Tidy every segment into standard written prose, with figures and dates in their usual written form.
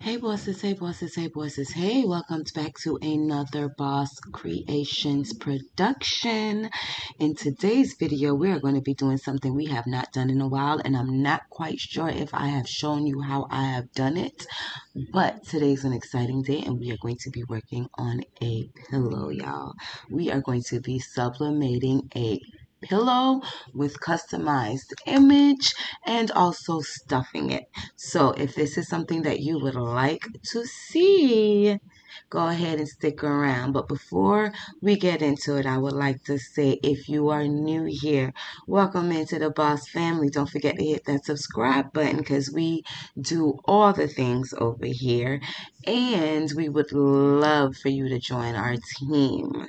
Hey bosses, hey bosses, hey bosses, hey, welcome back to another Boss Creations production. In today's video, we are going to be doing something we have not done in a while, and I'm not quite sure if I have shown you how I have done it, but today's an exciting day and we are going to be working on a pillow, y'all. We are going to be sublimating a pillow with customized image and also stuffing it. So if this is something that you would like to see, go ahead and stick around. But before we get into it, I would like to say, if you are new here, welcome into the Boss family. Don't forget to hit that subscribe button because we do all the things over here, and we would love for you to join our team.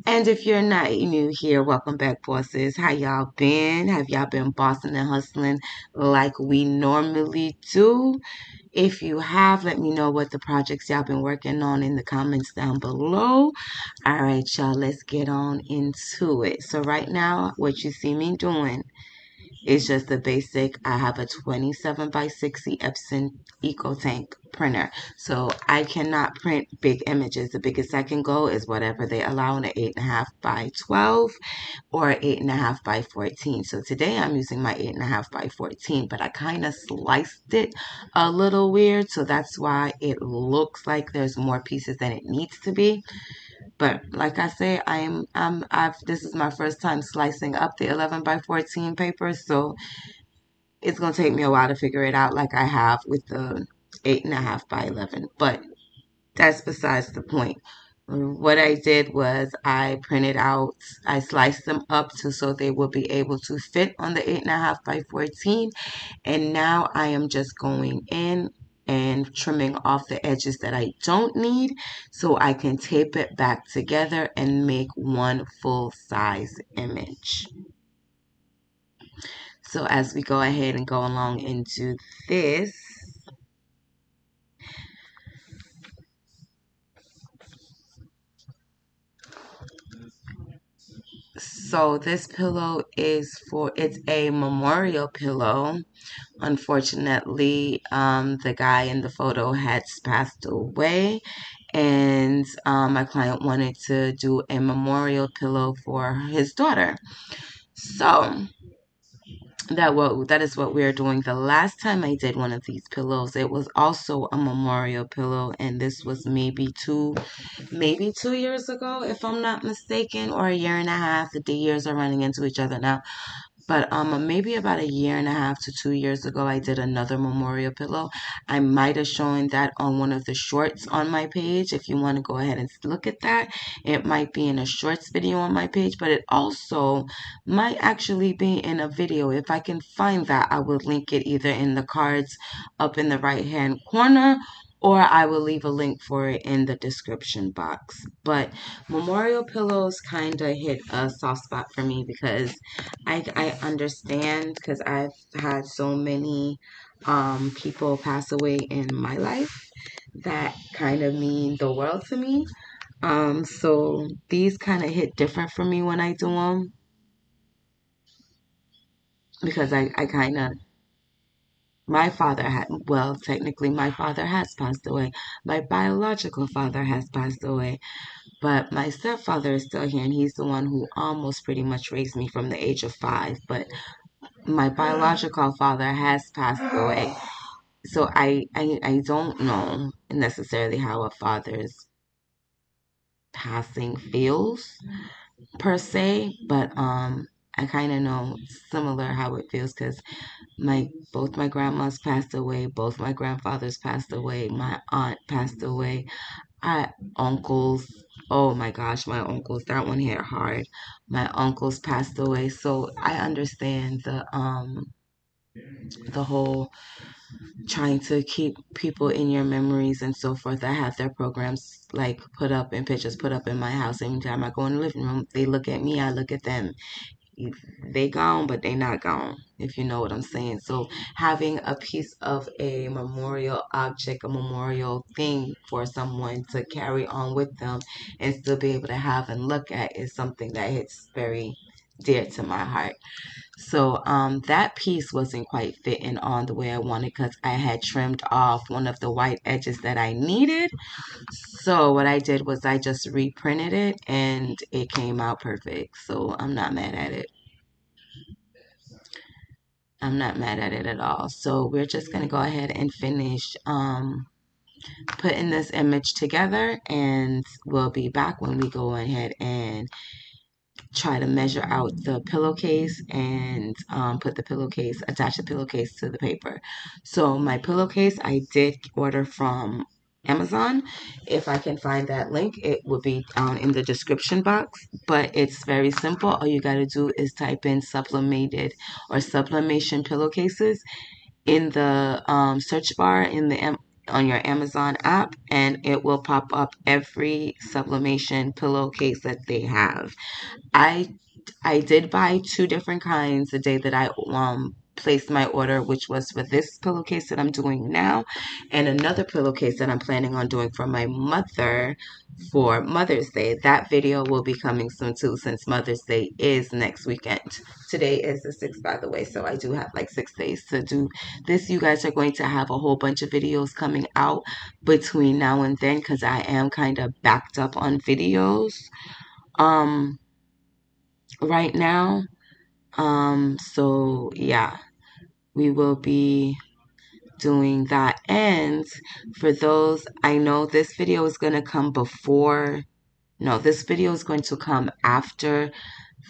And if you're not new here, welcome back, bosses. How y'all been? Have y'all been bossing and hustling like we normally do? If you have, let me know what the projects y'all been working on in the comments down below. All right, y'all, let's get on into it. So right now, what you see me doing is just the basic. I have a 27 by 60 Epson EcoTank printer. So I cannot print big images. The biggest I can go is whatever they allow in an 8.5 by 12 or 8.5 by 14. So today I'm using my 8.5 by 14, but I kind of sliced it a little weird. So that's why it looks like there's more pieces than it needs to be. But like I say, this is my first time slicing up the 11 by 14 paper, so it's gonna take me a while to figure it out, like I have with the 8.5 by 11. But that's besides the point. What I did was I printed out, I sliced them up so they will be able to fit on the 8.5 by 14. And now I am just going in and trimming off the edges that I don't need so I can tape it back together and make one full size image. So as we go ahead and go along into this, so this pillow it's a memorial pillow. Unfortunately, the guy in the photo had passed away, and my client wanted to do a memorial pillow for his daughter. So that is what we're doing. The last time I did one of these pillows, it was also a memorial pillow, and this was maybe 2 years ago, if I'm not mistaken, or a year and a half. The years are running into each other now. But maybe about a year and a half to 2 years ago, I did another memorial pillow. I might have shown that on one of the shorts on my page. If you want to go ahead and look at that, it might be in a shorts video on my page, but it also might actually be in a video. If I can find that, I will link it either in the cards up in the right hand corner, or I will leave a link for it in the description box. But memorial pillows kind of hit a soft spot for me because I understand, because I've had so many people pass away in my life that kind of mean the world to me. So these kind of hit different for me when I do them because I kind of, my father had, well, technically my father has passed away. My biological father has passed away, but my stepfather is still here, and he's the one who almost pretty much raised me from the age of 5. But my biological father has passed away. So I don't know necessarily how a father's passing feels per se, but I kind of know similar how it feels because both my grandmas passed away, both my grandfathers passed away, my aunt passed away, uncles. Oh my gosh, my uncles, that one hit hard. My uncles passed away, so I understand the whole trying to keep people in your memories and so forth. I have their programs like put up and pictures put up in my house. Every time I go in the living room, they look at me, I look at them. They gone, but they not gone, if you know what I'm saying. So having a piece of a memorial object, a memorial thing for someone to carry on with them and still be able to have and look at is something that hits very dear to my heart. So that piece wasn't quite fitting on the way I wanted because I had trimmed off one of the white edges that I needed. So what I did was I just reprinted it and it came out perfect. So I'm not mad at it. I'm not mad at it at all. So we're just going to go ahead and finish putting this image together, and we'll be back when we go ahead and try to measure out the pillowcase and put the pillowcase, attach the pillowcase to the paper. So my pillowcase I did order from Amazon. If I can find that link, it will be down in the description box. But it's very simple. All you got to do is type in sublimated or sublimation pillowcases in the search bar in the on your Amazon app, and it will pop up every sublimation pillowcase that they have. I I did buy two different kinds the day that I placed my order, which was for this pillowcase that I'm doing now, and another pillowcase that I'm planning on doing for my mother for Mother's Day. That video will be coming soon too, since Mother's Day is next weekend. Today is the 6th, by the way, so I do have like 6 days to do this. You guys are going to have a whole bunch of videos coming out between now and then because I am kind of backed up on videos. Um, right now. So yeah, we will be doing that. And for those, I know this video is going to come before, no, this video is going to come after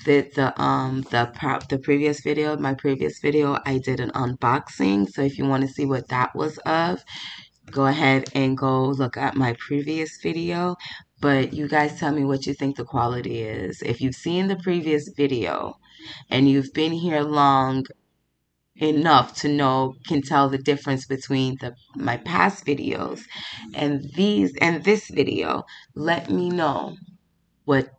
the previous video. My previous video, I did an unboxing. So if you want to see what that was of, go ahead and go look at my previous video. But you guys tell me what you think the quality is. If you've seen the previous video and you've been here long enough to know, can tell the difference between my past videos and this video, let me know what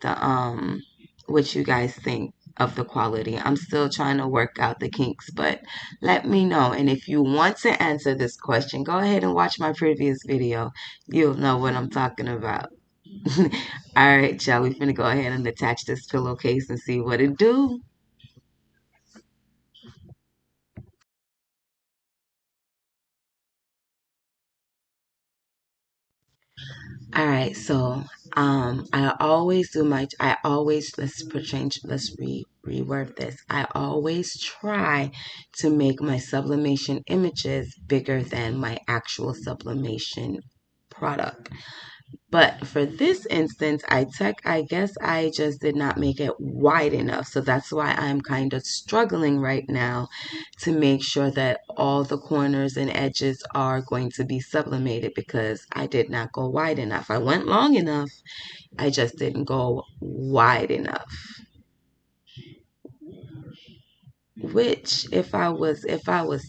you guys think of the quality. I'm still trying to work out the kinks, but let me know. And if you want to answer this question, go ahead and watch my previous video. You'll know what I'm talking about. All right, y'all, we finna go ahead and attach this pillowcase and see what it do. All right, so I always do my I always let's reword this. I always try to make my sublimation images bigger than my actual sublimation product. But for this instance, I guess I just did not make it wide enough. So that's why I'm kind of struggling right now to make sure that all the corners and edges are going to be sublimated because I did not go wide enough. I went long enough. I just didn't go wide enough. Which if I was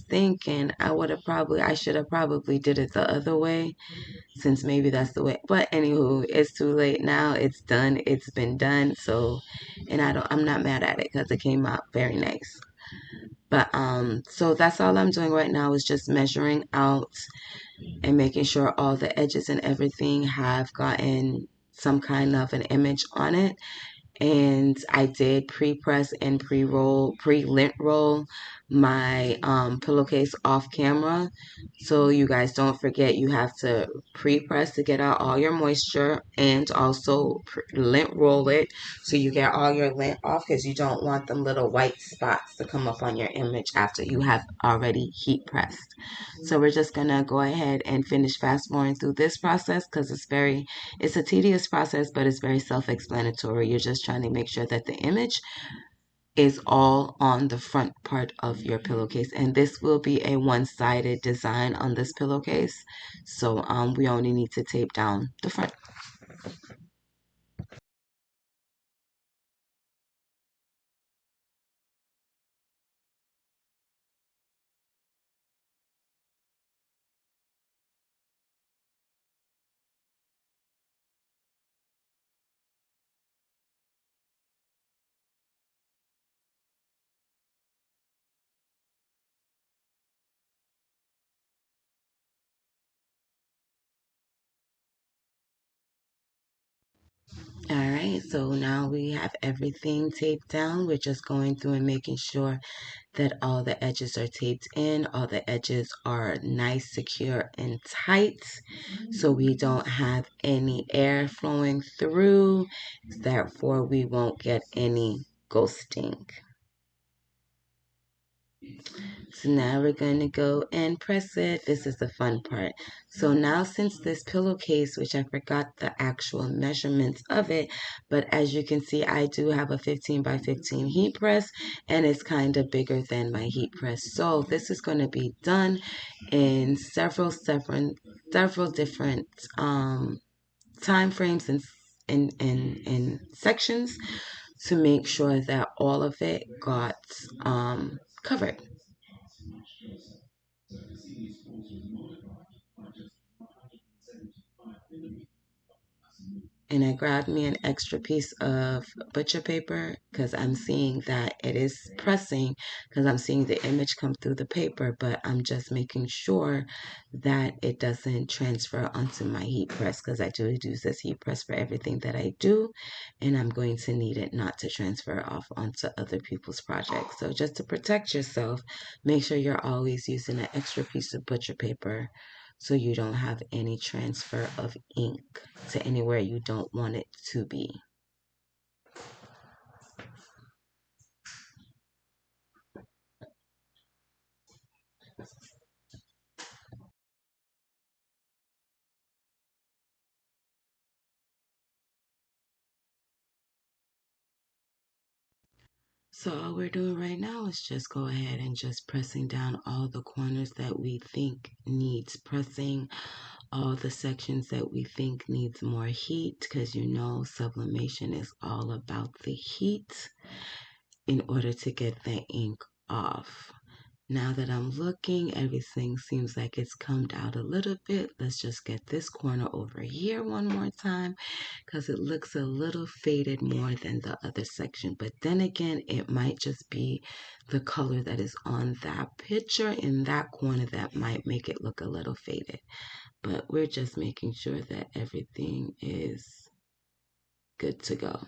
thinking, I should have probably did it the other way, since maybe that's the way. But anywho, it's too late now. It's done. It's been done. So, and I'm not mad at it because it came out very nice. But so that's all I'm doing right now is just measuring out and making sure all the edges and everything have gotten some kind of an image on it. And I did pre-press and pre-lint roll my pillowcase off camera. So you guys don't forget, you have to pre-press to get out all your moisture and also lint roll it so you get all your lint off, because you don't want them little white spots to come up on your image after you have already heat pressed. So we're just gonna go ahead and finish fast forwarding through this process because it's a tedious process, but it's very self-explanatory. You're just trying to make sure that the image is all on the front part of your pillowcase. And this will be a one-sided design on this pillowcase. So we only need to tape down the front. All right, so now we have everything taped down. We're just going through and making sure that all the edges are taped in, all the edges are nice, secure, and tight, so we don't have any air flowing through, therefore we won't get any ghosting. So now we're going to go and press it. This is the fun part. So now since this pillowcase, which I forgot the actual measurements of it, but as you can see, I do have a 15 by 15 heat press, and it's kind of bigger than my heat press. So this is going to be done in several different time frames and in sections to make sure that all of it got covered. And I grabbed me an extra piece of butcher paper because I'm seeing that it is pressing, because I'm seeing the image come through the paper, but I'm just making sure that it doesn't transfer onto my heat press, because I do use this heat press for everything that I do, and I'm going to need it not to transfer off onto other people's projects. So just to protect yourself, make sure you're always using an extra piece of butcher paper so you don't have any transfer of ink to anywhere you don't want it to be. So all we're doing right now is just go ahead and just pressing down all the corners that we think needs pressing, all the sections that we think needs more heat, because you know sublimation is all about the heat in order to get the ink off. Now that I'm looking, everything seems like it's combed out a little bit. Let's just get this corner over here one more time, because it looks a little faded more than the other section. But then again, it might just be the color that is on that picture in that corner that might make it look a little faded. But we're just making sure that everything is good to go.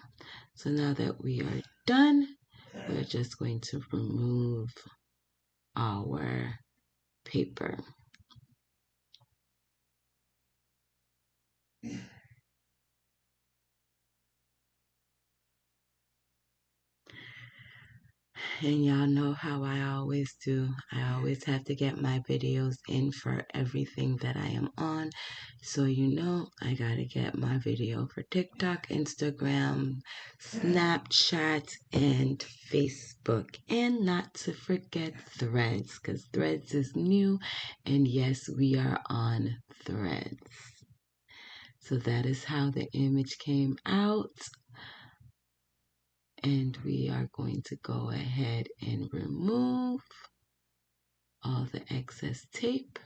So now that we are done, we're just going to remove our paper. And y'all know how I always do. I always have to get my videos in for everything that I am on. So you know I gotta get my video for TikTok, Instagram, Snapchat, and Facebook. And not to forget Threads, because Threads is new. And yes, we are on Threads. So that is how the image came out. And we are going to go ahead and remove all the excess tape,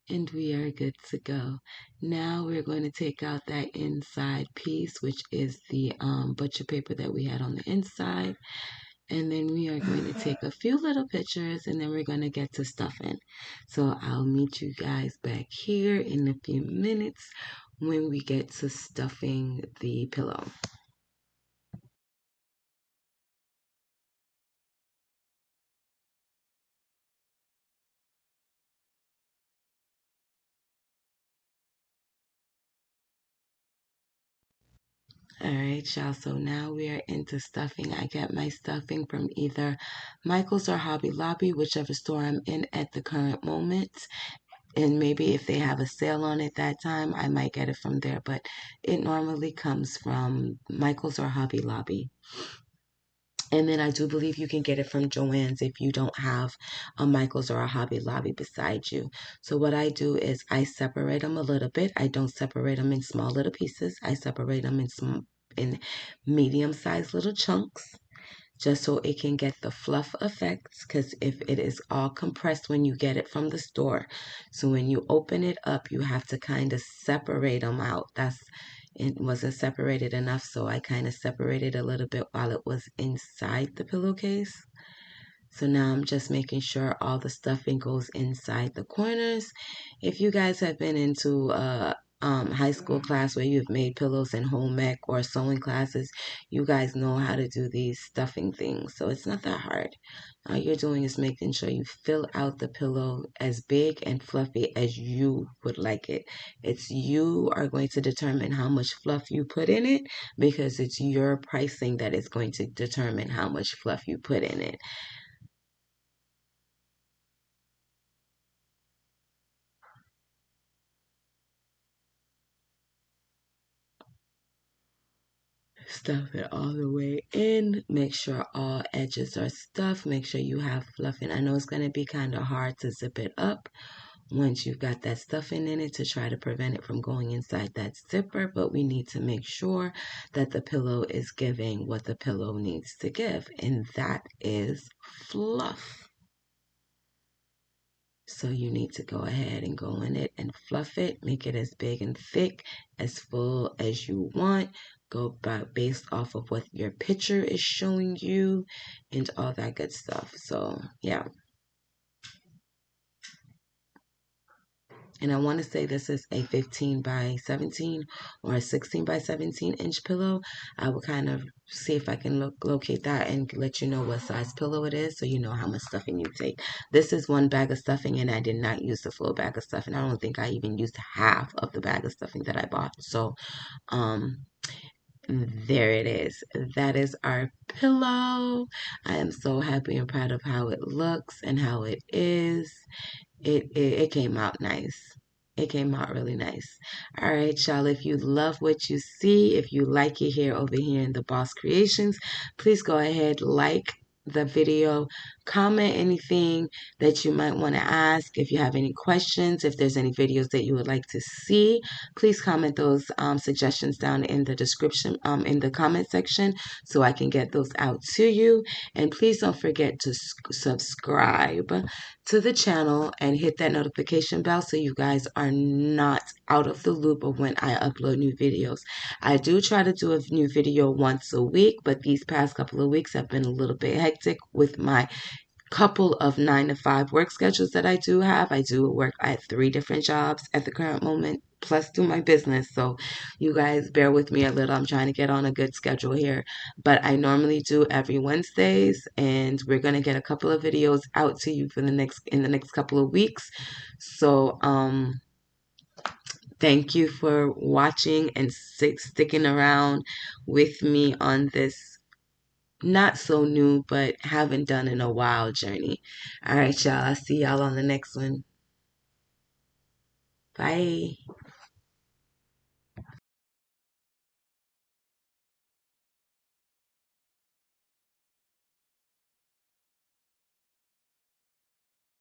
and we are good to go. Now we're going to take out that inside piece, which is the butcher paper that we had on the inside, and then we are going to take a few little pictures, and then we're going to get to stuffing. So I'll meet you guys back here in a few minutes when we get to stuffing the pillow. All right, y'all. So now we are into stuffing. I get my stuffing from either Michael's or Hobby Lobby, whichever store I'm in at the current moment. And maybe if they have a sale on it that time, I might get it from there. But it normally comes from Michael's or Hobby Lobby. And then I do believe you can get it from Joann's if you don't have a Michael's or a Hobby Lobby beside you. So what I do is I separate them a little bit. I don't separate them in small little pieces. I separate them in medium-sized little chunks, just so it can get the fluff effects, because if it is all compressed when you get it from the store, so when you open it up, you have to kind of separate them out. It wasn't separated enough, so I kind of separated a little bit while it was inside the pillowcase. So now I'm just making sure all the stuffing goes inside the corners. If you guys have been into high school class where you've made pillows in home ec or sewing classes, you guys know how to do these stuffing things. So it's not that hard. All you're doing is making sure you fill out the pillow as big and fluffy as you would like it. It's you are going to determine how much fluff you put in it, because it's your pricing that is going to determine how much fluff you put in it. Stuff it all the way in. Make sure all edges are stuffed. Make sure you have fluffing. I know it's going to be kind of hard to zip it up once you've got that stuffing in it to try to prevent it from going inside that zipper, but we need to make sure that the pillow is giving what the pillow needs to give, and that is fluff. So you need to go ahead and go in it and fluff it, make it as big and thick, as full as you want. Go by based off of what your picture is showing you and all that good stuff. So yeah. And I want to say this is a 15 by 17 or a 16 by 17 inch pillow. I will kind of see if I can locate that and let you know what size pillow it is so you know how much stuffing you take. This is one bag of stuffing, and I did not use the full bag of stuffing. I don't think I even used half of the bag of stuffing that I bought. So, there it is. That is our pillow. I am so happy and proud of how it looks and how it is. It came out nice. It came out really nice. All right, y'all. If you love what you see, if you like it here over here in DaBawseKreationz, please go ahead, like the video, comment anything that you might want to ask. If you have any questions, if there's any videos that you would like to see, please comment those suggestions down in the description, in the comment section, so I can get those out to you. And please don't forget to subscribe to the channel and hit that notification bell so you guys are not out of the loop of when I upload new videos. I do try to do a new video once a week, but these past couple of weeks have been a little bit hectic with my couple of 9-to-5 work schedules that I do have. I do work at 3 different jobs at the current moment, plus do my business. So you guys bear with me a little. I'm trying to get on a good schedule here. But I normally do every Wednesdays, and we're gonna get a couple of videos out to you for the next couple of weeks. So thank you for watching and sticking around with me on this not so new, but haven't done in a while journey. All right, y'all. I'll see y'all on the next one. Bye.